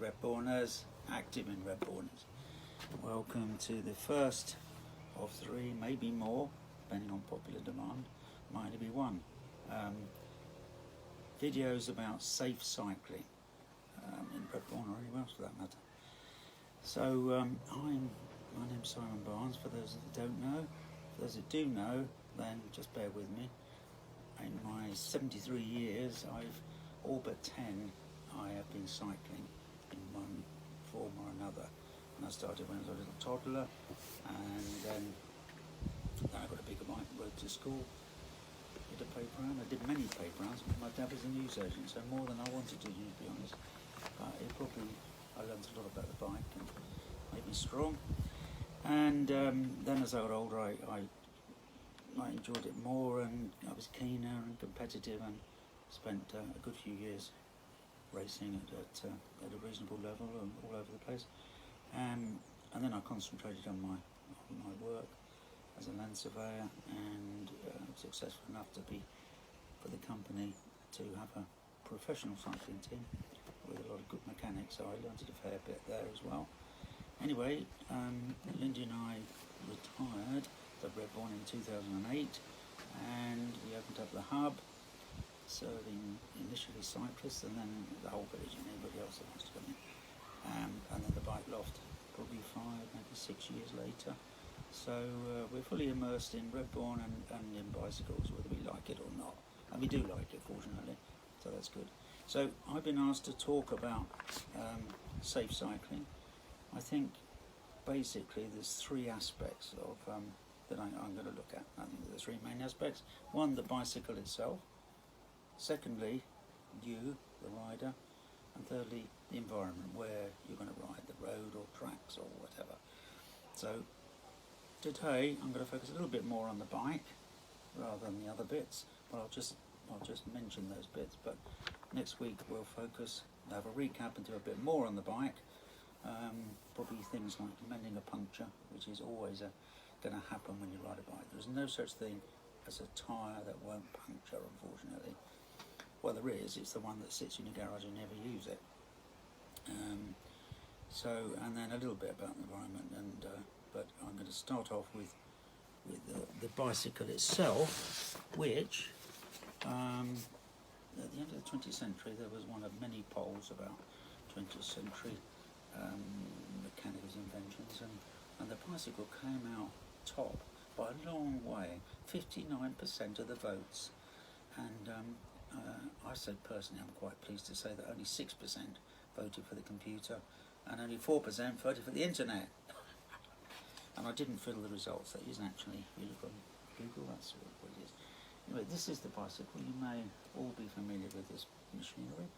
Redborners, active in Redborners. Welcome to the first of three, maybe more, depending on popular demand, might only be one. Videos about safe cycling in Redbourne or anywhere else for that matter. So my name's Simon Barnes, for those that don't know. For those that do know, then just bear with me. In my 73 years, all but 10, I have been cycling in one form or another. And I started when I was a little toddler, and then I got a bigger bike, rode to school, did a paper round. I did many paper rounds. My dad was a newsagent, so more than I wanted to, to be honest. But I learned a lot about the bike and made me strong. And then as I got older, I enjoyed it more, and I was keener and competitive, and spent a good few years racing at a reasonable level and all over the place. And then I concentrated on my work as a land surveyor, and successful enough to be for the company to have a professional cycling team with a lot of good mechanics, so I learned a fair bit there as well. Anyway, Lindy and I retired at Redbourne in 2008, and we opened up the hub, serving initially cyclists and then the whole village and anybody else that wants to come in. And then the bike loft probably 5, maybe 6 years later. So we're fully immersed in Redbourne and in bicycles, whether we like it or not. And we do like it, fortunately, so that's good. So I've been asked to talk about safe cycling. I think basically there's three aspects of that I'm going to look at. I think there's three main aspects. One, the bicycle itself. Secondly, you, the rider. And thirdly, the environment, where you're going to ride, the road or tracks or whatever. So today I'm going to focus a little bit more on the bike rather than the other bits, but I'll just mention those bits. But next week we'll have a recap and do a bit more on the bike. Probably things like mending a puncture, which is always going to happen when you ride a bike. There's no such thing as a tyre that won't puncture, unfortunately. Well, there is. It's the one that sits in your garage and you never use it. And then a little bit about the environment, but I'm going to start off with the bicycle itself, which at the end of the 20th century there was one of many polls about 20th century mechanics inventions, and the bicycle came out top by a long way, 59% of the votes. And I say personally, I'm quite pleased to say that only 6% voted for the computer and only 4% voted for the internet. And I didn't fill the results. That isn't actually, if you look on Google, that's what it is. Anyway, this is the bicycle. You may all be familiar with this machinery.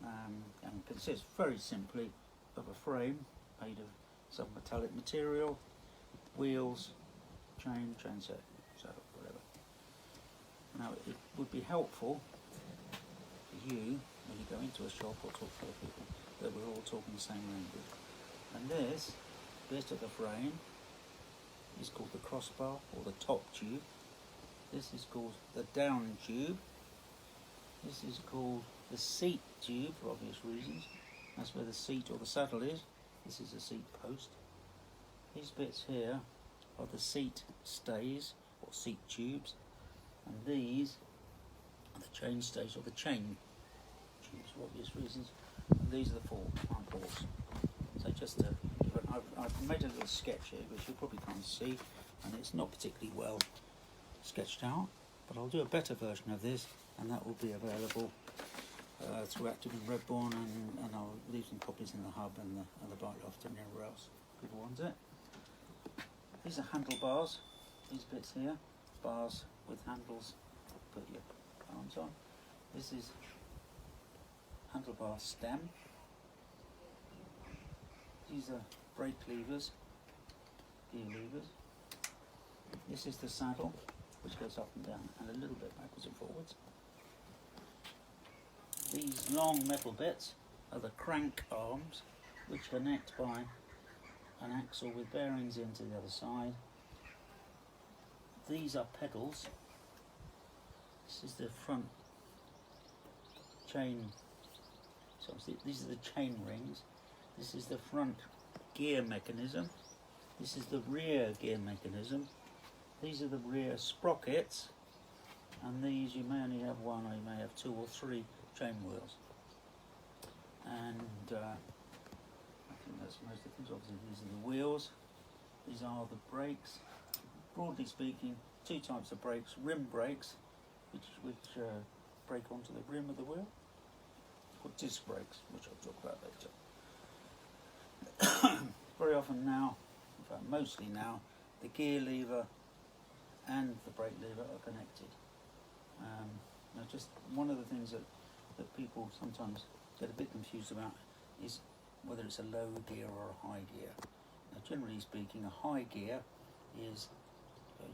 And it consists very simply of a frame made of some metallic material, wheels, chain set, so whatever. Now, it would be helpful for you when you go into a shop or talk to other people that we're all talking the same language. And this bit of the frame is called the crossbar, or the top tube. This is called the down tube. This is called the seat tube, for obvious reasons. That's where the seat or the saddle is. This is a seat post. These bits here are the seat stays or seat tubes, and these are the chain stays or the chain tubes, for obvious reasons. And these are the front forks. So just I've made a little sketch here, which you probably can't see, and it's not particularly well sketched out, but I'll do a better version of this, and that will be available through Active in Redbourne, and I'll leave some copies in the hub and the bike loft and everywhere else people want it. These are handlebars, these bits here, bars with handles, put your arms on. This is handlebar stem. These are brake levers, gear levers. This is the saddle, which goes up and down and a little bit backwards and forwards. These long metal bits are the crank arms, which connect by an axle with bearings into the other side. These are pedals. This is the front chain So these are the chain rings. This is the front gear mechanism. This is the rear gear mechanism. These are the rear sprockets. And these, you may only have one, or you may have 2 or 3 chain wheels. And I think that's most of the things. Obviously, these are the wheels. These are the brakes. Broadly speaking, 2 types of brakes: rim brakes, which brake onto the rim of the wheel, or disc brakes, which I'll talk about later. Very often now, in fact mostly now, the gear lever and the brake lever are connected. Now, just one of the things that people sometimes get a bit confused about is whether it's a low gear or a high gear. Now, generally speaking, a high gear is,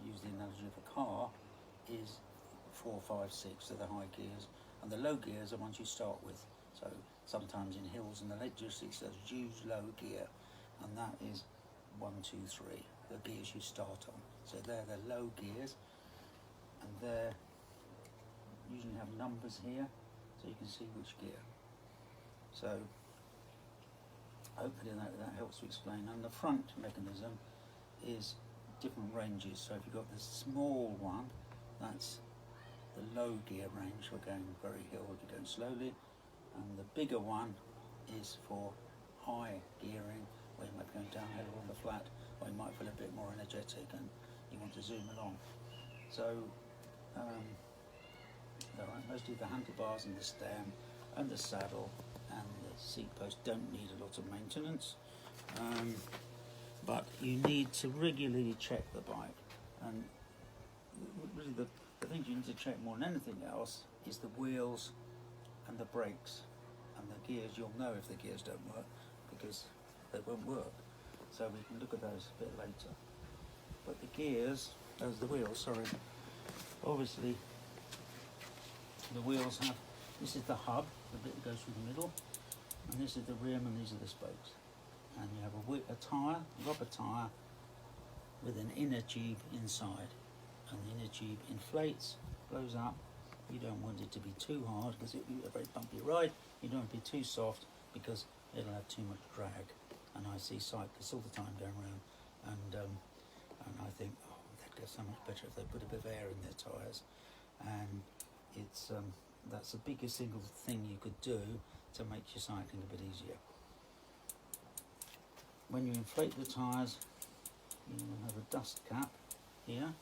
use the analogy of a car, is 4, 5, 6 are the high gears, and the low gears are ones you start with. So sometimes in hills and the Lake Districts there's huge low gear, and that is 1, 2, 3, the gears you start on. So they're the low gears, and they're usually have numbers here, so you can see which gear. So hopefully that helps to explain. And the front mechanism is different ranges. So if you've got the small one, that's the low gear range. We're going very hill, we're going slowly. And the bigger one is for high gearing, where you might be going downhill or on the flat, or you might feel a bit more energetic and you want to zoom along. So mostly the handlebars and the stem and the saddle and the seat post don't need a lot of maintenance, but you need to regularly check the bike. And really the things you need to check more than anything else is the wheels and the brakes and the gears. You'll know if the gears don't work because they won't work. So we can look at those a bit later. But the gears, the wheels, sorry, obviously the wheels have, this is the hub, the bit that goes through the middle, and this is the rim and these are the spokes. And you have a tyre, rubber tyre, with an inner tube inside. And the inner tube inflates, blows up. You don't want it to be too hard because it'll be a very bumpy ride. You don't want it to be too soft because it'll have too much drag. And I see cyclists all the time going around, and I think, oh, they'd go so much better if they put a bit of air in their tyres. And it's that's the biggest single thing you could do to make your cycling a bit easier. When you inflate the tyres, you will have a dust cap here,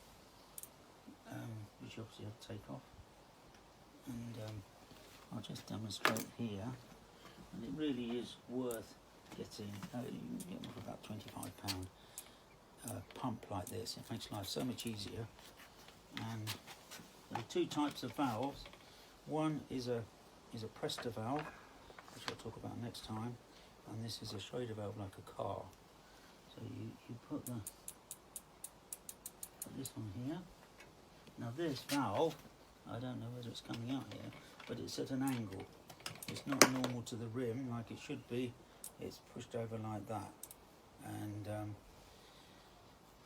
which you obviously have to take off. And I'll just demonstrate here. And it really is worth getting. You can get them for about £25 pump like this. It makes life so much easier. And there are 2 types of valves. One is a Presta valve, which I'll talk about next time, and this is a Schrader valve like a car. So you put this one here. Now this valve, I don't know whether it's coming out here, but it's at an angle. It's not normal to the rim like it should be. It's pushed over like that, and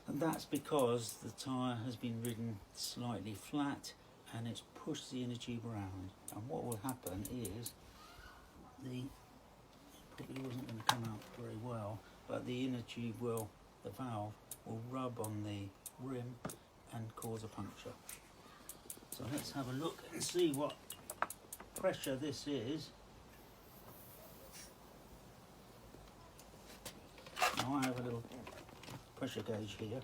that's because the tyre has been ridden slightly flat and it's pushed the inner tube around. And what will happen is it probably wasn't going to come out very well, but the inner tube the valve will rub on the rim and cause a puncture. So let's have a look and see what pressure this is. Now I have a little pressure gauge here,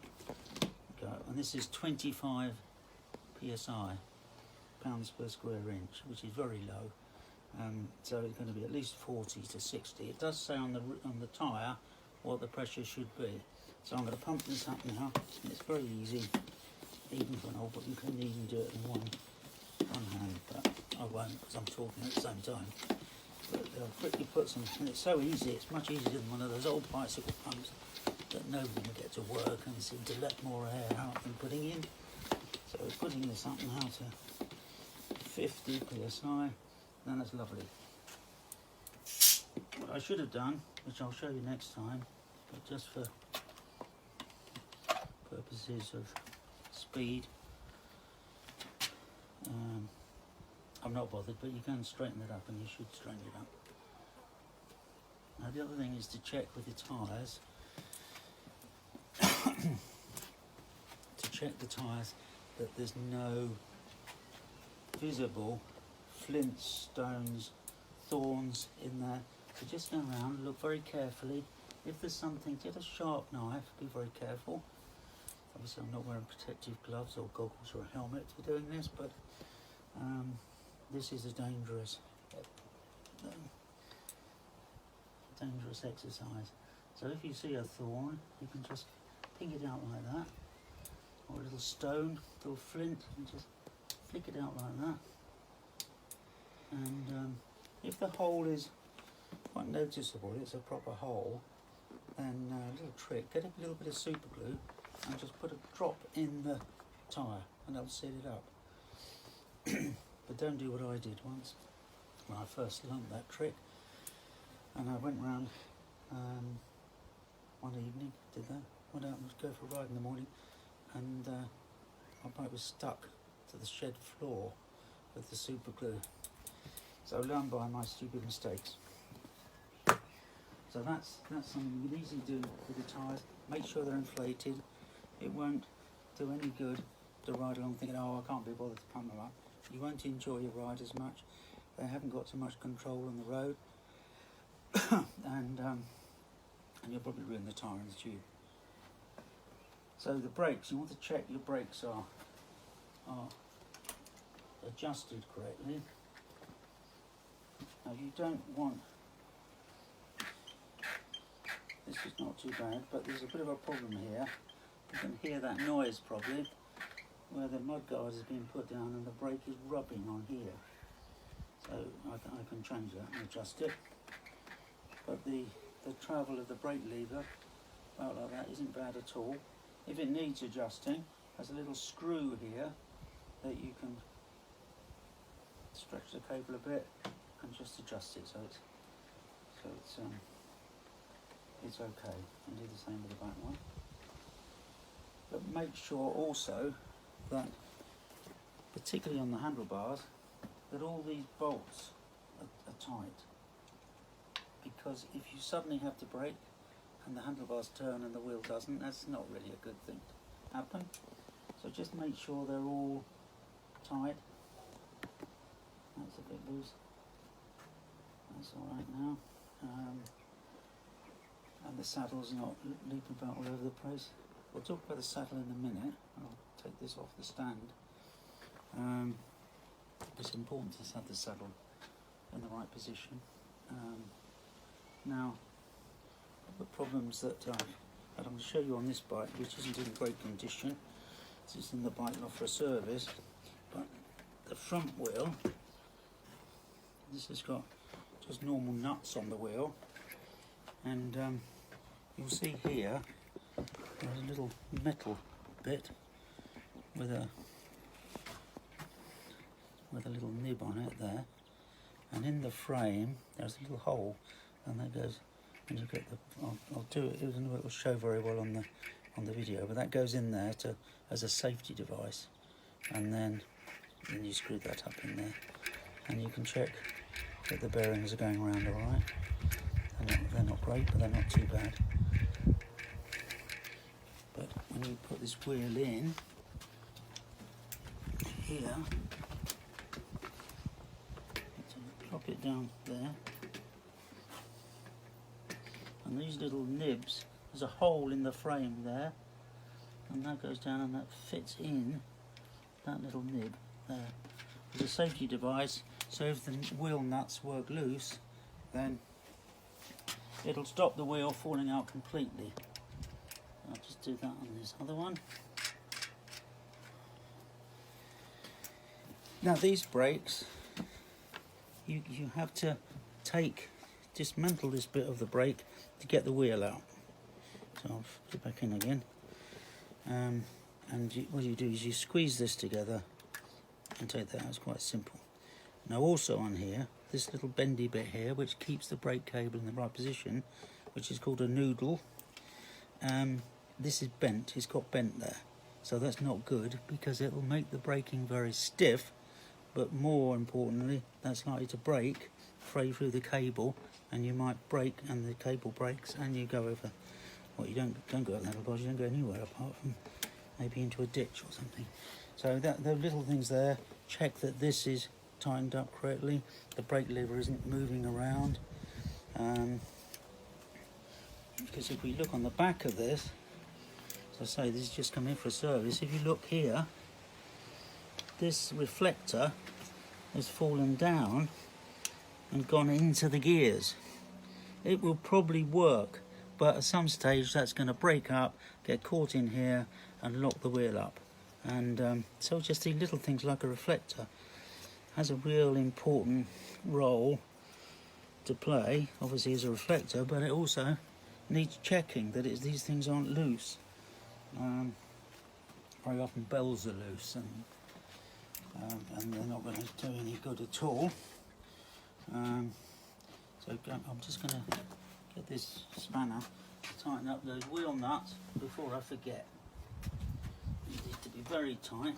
and this is 25 psi, pounds per square inch, which is very low. So it's going to be at least 40 to 60. It does say on the tyre what the pressure should be. So I'm going to pump this up now. It's very easy, even for an old, but you can even do it in one hand, but I won't because I'm talking at the same time. But they'll quickly put some, and it's so easy, it's much easier than one of those old bicycle pumps that nobody can get to work and seem to let more air out than putting in. So we're putting this up now to 50 psi, then that's lovely. What I should have done, which I'll show you next time, but just for purposes of speed, I'm not bothered, but you can straighten it up, and you should straighten it up. the other thing is to check with the tyres. To check the tyres that there's no visible flint, stones, thorns in there. So just go around, look very carefully. If there's something, get a sharp knife, be very careful. Obviously I'm not wearing protective gloves or goggles or a helmet for doing this, but this is a dangerous exercise. So if you see a thorn, you can just pick it out like that, or a little stone, a little flint, and just flick it out like that. And if the hole is quite noticeable, it's a proper hole, then a little trick, get a little bit of super glue and just put a drop in the tyre and that'll seal it up. But don't do what I did once when I first learned that trick. And I went round one evening, went out and go for a ride in the morning, and my bike was stuck to the shed floor with the super glue. So learn by my stupid mistakes. So that's something you can easily do with the tyres. Make sure they're inflated. It won't do any good to ride along thinking, oh, I can't be bothered to pump them up. You won't enjoy your ride as much. They haven't got so much control on the road. and you'll probably ruin the tyre in the tube. So the brakes, you want to check your brakes are adjusted correctly. Now you don't want, this is not too bad, but there's a bit of a problem here. You can hear that noise probably, where the mudguard has been put down and the brake is rubbing on here. So I can change that and adjust it. But the travel of the brake lever, about like that, isn't bad at all. If it needs adjusting, there's a little screw here that you can stretch the cable a bit and just adjust it so it's okay. And do the same with the back one. But make sure also that, particularly on the handlebars, that all these bolts are tight. Because if you suddenly have to brake and the handlebars turn and the wheel doesn't, that's not really a good thing to happen. So just make sure they're all tight. That's a bit loose. That's alright now. And the saddle's not leaping about all over the place. We'll talk about the saddle in a minute. I'll take this off the stand. It's important to have the saddle in the right position. Now, the problems that I'm going to show you on this bike, which isn't in great condition, it's in the bike lot for a service, but the front wheel, this has got just normal nuts on the wheel, and you'll see here there's a little metal bit with a little nib on it there, and in the frame there's a little hole, and that goes, and you get the, I'll do it, it will show very well on the video, but that goes in there as a safety device, and then you screw that up in there, and you can check that the bearings are going around all right. They're not great, but they're not too bad. But when you put this wheel in here, so plop it down there, and these little nibs, there's a hole in the frame there, and that goes down and that fits in that little nib there. It's a safety device, so if the wheel nuts work loose, then it'll stop the wheel falling out completely. I'll just do that on this other one. Now these brakes, you have to dismantle this bit of the brake to get the wheel out. So I'll put it back in again. And what you do is you squeeze this together and take that out. It's quite simple. Now also on here, this little bendy bit here, which keeps the brake cable in the right position, which is called a noodle. This is bent, it's got bent there. So that's not good, because it will make the braking very stiff, but more importantly, that's likely to break, fray through the cable, and you might break, and the cable breaks, and you go over. Well, you don't go at level bars. You don't go anywhere apart from maybe into a ditch or something. So there are little things there. Check that this is tightened up correctly. The brake lever isn't moving around. Because if we look on the back of this, as I say, this is just come in for a service. If you look here, this reflector has fallen down and gone into the gears. It will probably work, but at some stage that's going to break up, get caught in here and lock the wheel up. And so just these little things like a reflector has a real important role to play, obviously as a reflector, but it also needs checking that these things aren't loose. Very often bells are loose, and they're not going to do any good at all. So I'm just going to get this spanner to tighten up those wheel nuts before I forget. They need to be very tight.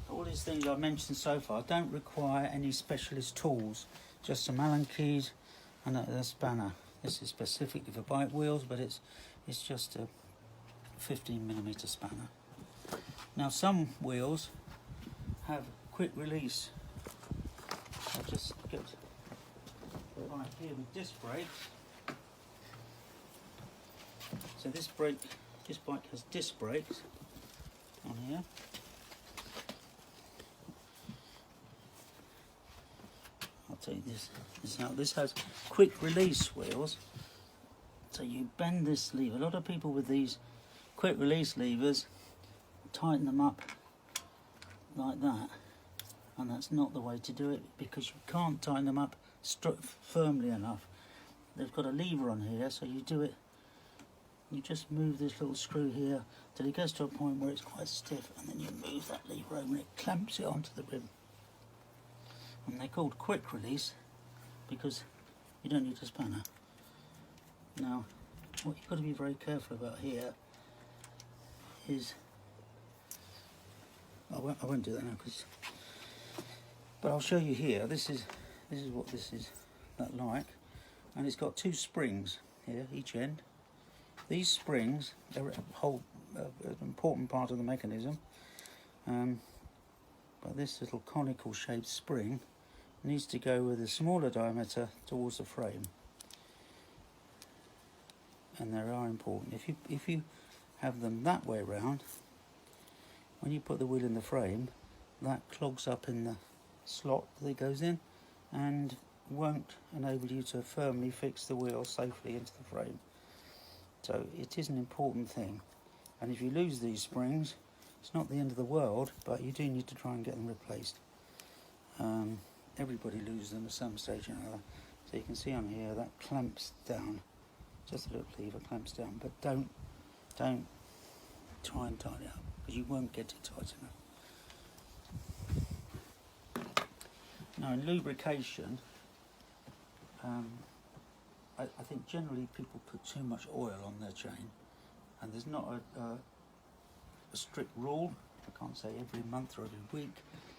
All these things I've mentioned so far don't require any specialist tools, just some Allen keys and a spanner. This is specifically for bike wheels, but it's just a 15mm spanner. Now some wheels have quick release. I'll just get right here with disc brakes. So this bike has disc brakes on here. I'll take this out. This has quick release wheels. So you bend this lever. A lot of people with these quick release levers tighten them up like that, and that's not the way to do it, because you can't tighten them up firmly enough. They've got a lever on here, so you you just move this little screw here till it goes to a point where it's quite stiff, and then you move that lever over and it clamps it onto the rim. And they're called quick release because you don't need a spanner. Now, what you've got to be very careful about here is, I won't do that now, but I'll show you here. This is what this is like, and it's got two springs here each end. These springs are an important part of the mechanism, but this little conical shaped spring needs to go with a smaller diameter towards the frame, and they are important. If you have them that way around, when you put the wheel in the frame, that clogs up in the slot that it goes in and won't enable you to firmly fix the wheel safely into the frame. So it is an important thing, and if you lose these springs, it's not the end of the world, but you do need to try and get them replaced. Everybody loses them at some stage or another. So you can see on here that clamps down, just a little lever clamps down, but don't try and tighten it up, because you won't get it tight enough. Now in lubrication, I think generally people put too much oil on their chain, and there's not a strict rule. I can't say every month or every week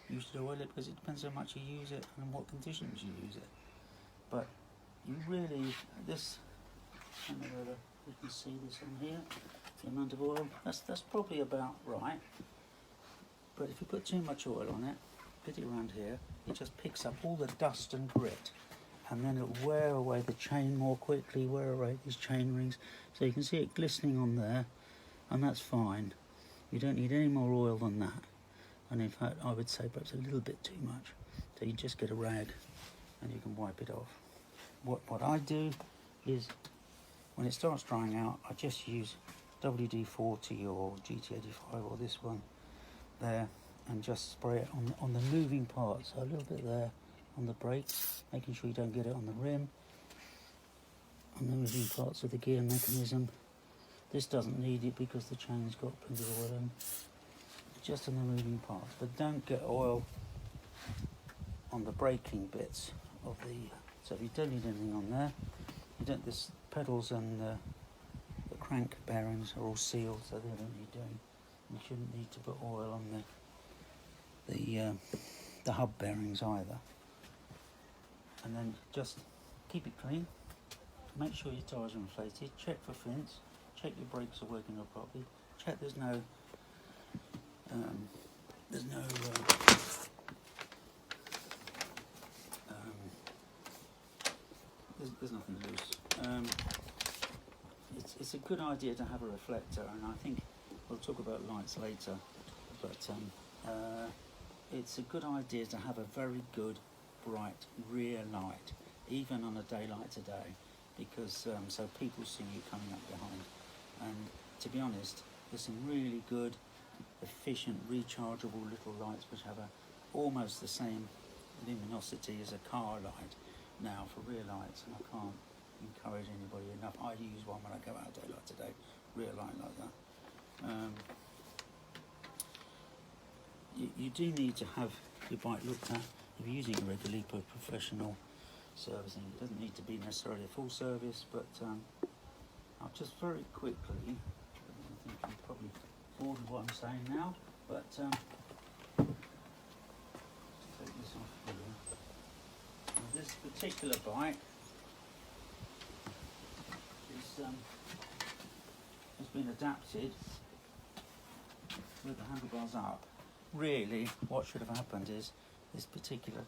you should oil it, because it depends how much you use it and what conditions you use it. But you really, I don't know whether you can see this on here, the amount of oil, that's probably about right. But if you put too much oil on it, put it around here, it just picks up all the dust and grit, and then it'll wear away the chain more quickly, wear away these chain rings. So you can see it glistening on there, and that's fine. You don't need any more oil than that. And in fact, I would say perhaps a little bit too much. So you just get a rag and you can wipe it off. What I do is, when it starts drying out, I just use WD-40 or GT85 or this one there, and just spray it on the moving parts. So a little bit there on the brakes, making sure you don't get it on the rim, on the moving parts of the gear mechanism. This doesn't need it because the chain's got plenty of oil in, just on the moving parts. But don't get oil on the braking bits of the, so if you don't need anything on there, you don't, this pedals and the crank bearings are all sealed, so they don't need doing. You shouldn't need to put oil on the hub bearings either. And then just keep it clean. Make sure your tyres are inflated. Check for fins. Check your brakes are working properly. Check there's no there's nothing loose. It's a good idea to have a reflector, and I think we'll talk about lights later, but it's a good idea to have a very good bright rear light, even on a day like today, because so people see you coming up behind. And to be honest, there's some really good, efficient, rechargeable little lights which have almost the same luminosity as a car light now for rear lights, and I can't encourage anybody enough. I use one when I go out a day like today, rear light like that. You do need to have your bike looked at if you're using it regularly for professional servicing. It doesn't need to be necessarily a full service, but I'll just very quickly, I think I'm probably bored of what I'm saying now, but take this off here. Now, this particular bike has been adapted with the handlebars up. Really, what should have happened is this particular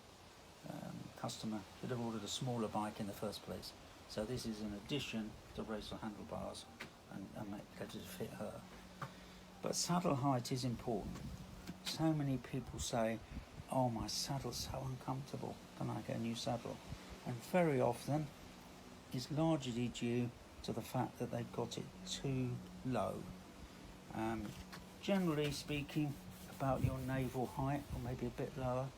customer should have ordered a smaller bike in the first place. So this is an addition to racer handlebars and make it to fit her. But saddle height is important. So many people say, "Oh, my saddle's so uncomfortable. Can I get a new saddle?" And very often, it's largely due to the fact that they've got it too low. Generally speaking, about your navel height, or maybe a bit lower.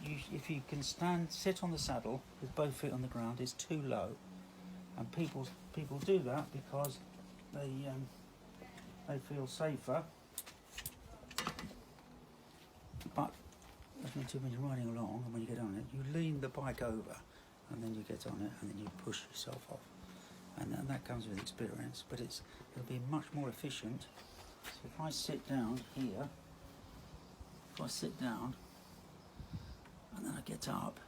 If you can sit on the saddle with both feet on the ground, it's too low, and people do that because they feel safer. But when you're riding along and when you get on it, you lean the bike over, and then you get on it, and then you push yourself off, and that comes with experience. But it'll be much more efficient. So if I sit down here, and then I get up,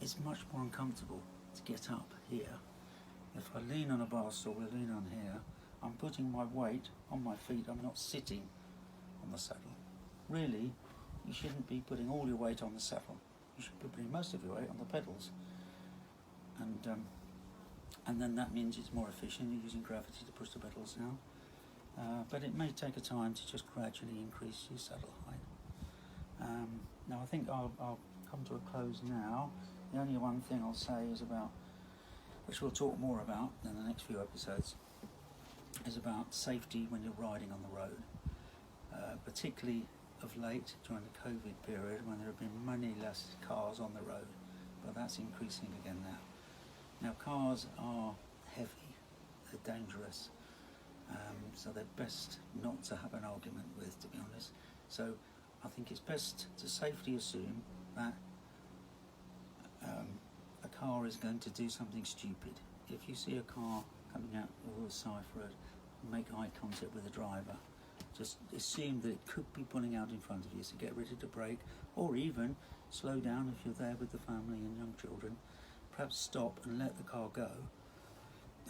it's much more uncomfortable to get up here. If I lean on a bar stool, I lean on here, I'm putting my weight on my feet, I'm not sitting on the saddle. Really, you shouldn't be putting all your weight on the saddle. You should be putting most of your weight on the pedals. And then that means it's more efficient, you're using gravity to push the pedals down. But it may take a time to just gradually increase your saddle height. Now I think I'll come to a close now. The only one thing I'll say is about, which we'll talk more about in the next few episodes, is about safety when you're riding on the road. Particularly of late during the COVID period, when there have been many less cars on the road, but that's increasing again now. Now cars are heavy, they're dangerous. So they're best not to have an argument with, to be honest. So I think it's best to safely assume that a car is going to do something stupid. If you see a car coming out of the side road, make eye contact with the driver. Just assume that it could be pulling out in front of you, so get ready to brake, or even slow down if you're there with the family and young children. Perhaps stop and let the car go.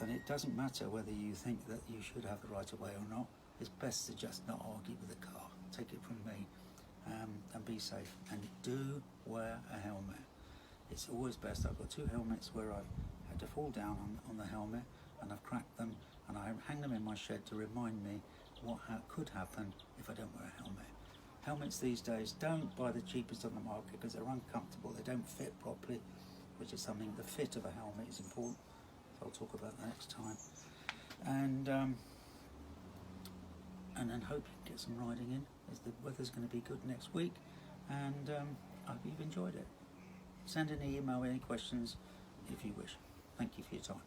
And it doesn't matter whether you think that you should have the right of way or not. It's best to just not argue with the car. Take it from me, and be safe. And do wear a helmet. It's always best. I've got 2 helmets where I've had to fall down on the helmet, and I've cracked them, and I hang them in my shed to remind me what could happen if I don't wear a helmet. Helmets these days, don't buy the cheapest on the market because they're uncomfortable. They don't fit properly, which is something. The fit of a helmet is important. I'll talk about that next time, and then hope you can get some riding in, as the weather's going to be good next week, and I hope you've enjoyed it. Send an email with any questions if you wish. Thank you for your time.